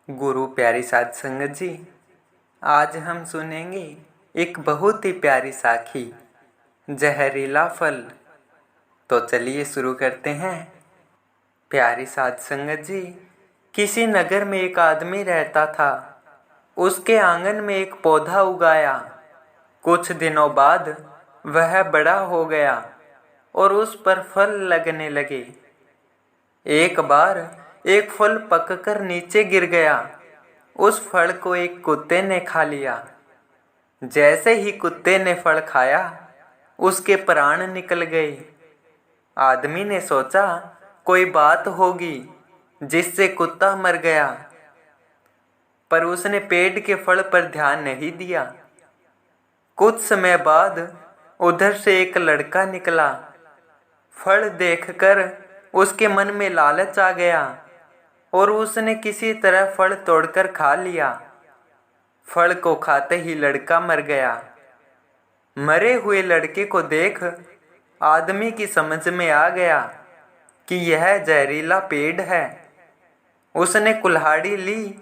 गुरु प्यारी साध संगत जी, आज हम सुनेंगे एक बहुत ही प्यारी साखी, जहरीला फल। तो चलिए शुरू करते हैं। प्यारी साध संगत जी, किसी नगर में एक आदमी रहता था। उसके आंगन में एक पौधा उगाया। कुछ दिनों बाद वह बड़ा हो गया और उस पर फल लगने लगे। एक बार एक फल पककर नीचे गिर गया। उस फल को एक कुत्ते ने खा लिया। जैसे ही कुत्ते ने फल खाया, उसके प्राण निकल गए। आदमी ने सोचा कोई बात होगी जिससे कुत्ता मर गया, पर उसने पेड़ के फल पर ध्यान नहीं दिया। कुछ समय बाद उधर से एक लड़का निकला। फल देखकर उसके मन में लालच आ गया और उसने किसी तरह फल तोड़कर खा लिया। फल को खाते ही लड़का मर गया। मरे हुए लड़के को देख आदमी की समझ में आ गया कि यह जहरीला पेड़ है। उसने कुल्हाड़ी ली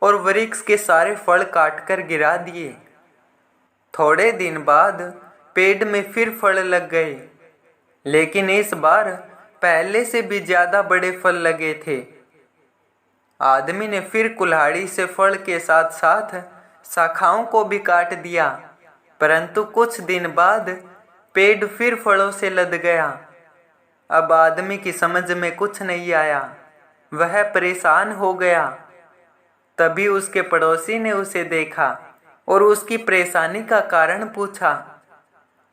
और वृक्ष के सारे फल काटकर गिरा दिए। थोड़े दिन बाद पेड़ में फिर फल लग गए, लेकिन इस बार पहले से भी ज्यादा बड़े फल लगे थे। आदमी ने फिर कुल्हाड़ी से फल के साथ साथ शाखाओं को भी काट दिया, परंतु कुछ दिन बाद पेड़ फिर फलों से लद गया। अब आदमी की समझ में कुछ नहीं आया, वह परेशान हो गया। तभी उसके पड़ोसी ने उसे देखा और उसकी परेशानी का कारण पूछा।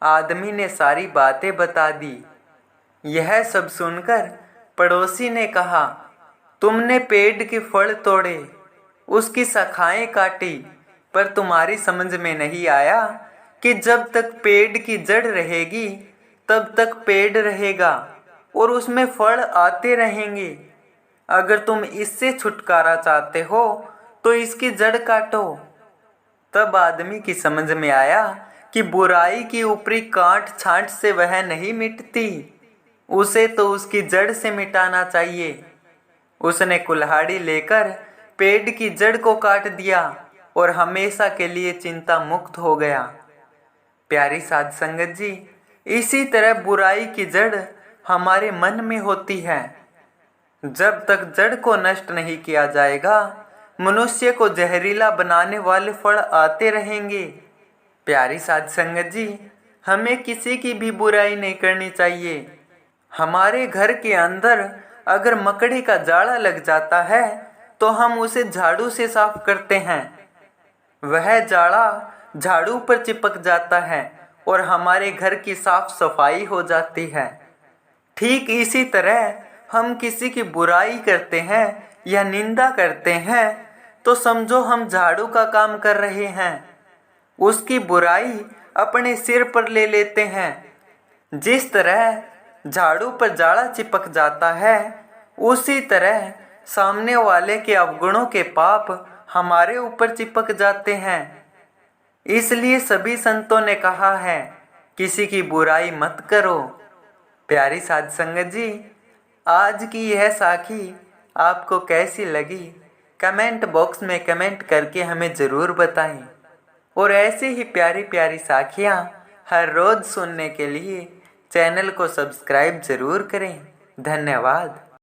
आदमी ने सारी बातें बता दी। यह सब सुनकर पड़ोसी ने कहा, तुमने पेड़ के फल तोड़े, उसकी शाखाएं काटी, पर तुम्हारी समझ में नहीं आया कि जब तक पेड़ की जड़ रहेगी तब तक पेड़ रहेगा और उसमें फल आते रहेंगे। अगर तुम इससे छुटकारा चाहते हो तो इसकी जड़ काटो। तब आदमी की समझ में आया कि बुराई की ऊपरी काट छांट से वह नहीं मिटती, उसे तो उसकी जड़ से मिटाना चाहिए। उसने कुल्हाड़ी लेकर पेड़ की जड़ को काट दिया और हमेशा के लिए चिंता मुक्त हो गया। प्यारी साध संगत जी, इसी तरह बुराई की जड़ हमारे मन में होती है। जब तक जड़ को नष्ट नहीं किया जाएगा, मनुष्य को जहरीला बनाने वाले फल आते रहेंगे। प्यारी साध संगत जी, हमें किसी की भी बुराई नहीं करनी चाहिए। हमारे घर के अंदर अगर मकड़ी का जाड़ा लग जाता है तो हम उसे झाड़ू से साफ करते हैं। वह जाड़ा झाड़ू पर चिपक जाता है और हमारे घर की साफ सफाई हो जाती है। ठीक इसी तरह हम किसी की बुराई करते हैं या निंदा करते हैं तो समझो हम झाड़ू का काम कर रहे हैं, उसकी बुराई अपने सिर पर ले लेते हैं। जिस तरह झाड़ू पर जाड़ा चिपक जाता है, उसी तरह सामने वाले के अवगुणों के पाप हमारे ऊपर चिपक जाते हैं। इसलिए सभी संतों ने कहा है, किसी की बुराई मत करो। प्यारी साध संगत जी, आज की यह साखी आपको कैसी लगी, कमेंट बॉक्स में कमेंट करके हमें ज़रूर बताएं। और ऐसे ही प्यारी प्यारी साखियाँ हर रोज़ सुनने के लिए चैनल को सब्सक्राइब ज़रूर करें। धन्यवाद।